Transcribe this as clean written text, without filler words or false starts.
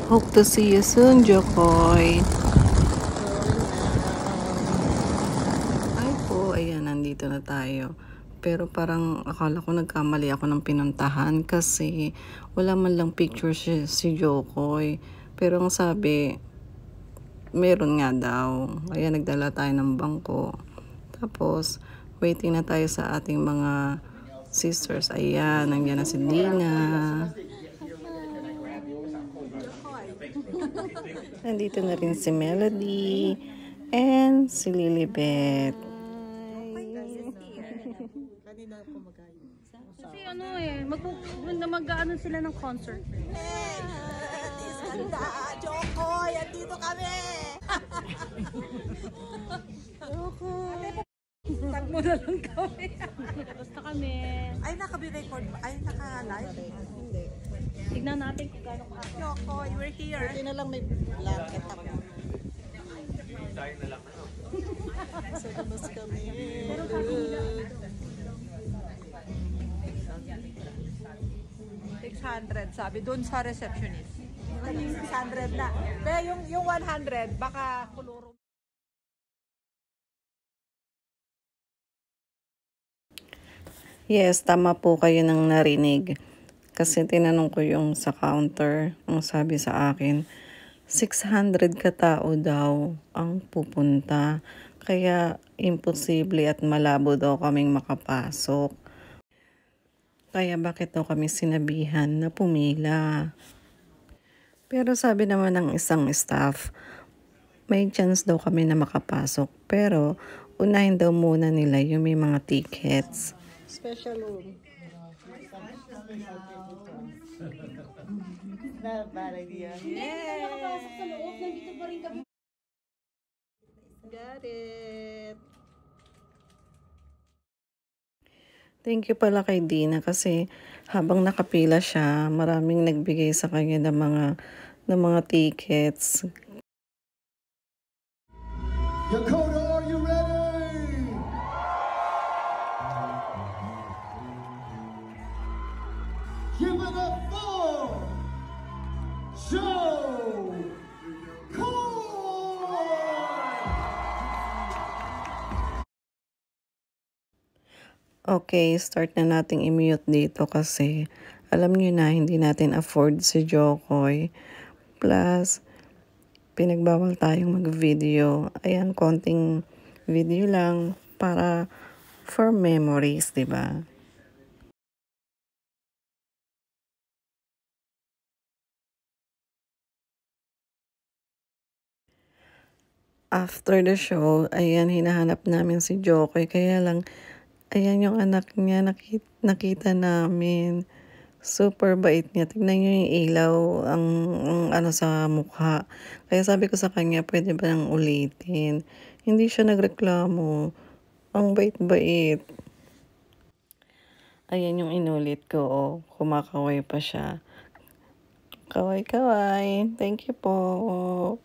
Hope to see you soon, Jokoy. Ay po, ayan, nandito na tayo. Pero parang akala ko nagkamali ako ng pinuntahan kasi wala man lang picture si Jokoy. Pero ang sabi, meron nga daw. Ayan, nagdala tayo ng bangko. Tapos, waiting na tayo sa ating mga sisters. Ayan, nandiyan na si Dina. Nandito na rin si Melody and si Lilibet. Kasi mag-ano sila ng concert. Jokoy, andito kami! Tag mo na lang kami. Basta kami. Ay, naka-record ba? Ay, naka-live? Hindi. Tignan natin kung gano'ng ka. Jokoy, we're here. Buti na lang may blanket ako. Sa labas kami. Pero kakila. 600, sabi doon sa receptionist. Yung 600 na. Pero yung 100, baka kuluro. Yes, tama po kayo nang narinig. Kasi tinanong ko yung sa counter, ang sabi sa akin, 600 katao daw ang pupunta. Kaya imposible at malabo daw kaming makapasok. Kaya bakit daw kami sinabihan na pumila? Pero sabi naman ng isang staff, may chance daw kami na makapasok. Pero unahin daw muna nila yung may mga tickets. Special room. Na bad idea. Nakapasok sa loob, nandito pa rin kami. Got it. Thank you pala kay Dina kasi habang nakapila siya, maraming nagbigay sa kanya ng mga tickets. Dakota, are you ready? Give it up for Joe Coy! Okay, start na nating i-mute dito kasi alam nyo na hindi natin afford si Jokoy. Plus, pinagbawal tayong mag-video. Ayan, konting video lang para for memories, di ba? After the show, ayan, hinahanap namin si Jokoy. Kaya lang, ayan yung anak niya, nakita namin. Super bait niya. Tignan niyo yung ilaw, ang ano sa mukha. Kaya sabi ko sa kanya, pwede ba nang ulitin? Hindi siya nagreklamo. Ang bait-bait. Ayan yung inulit ko, oh. Kumakaway pa siya. Kaway-kaway. Thank you po.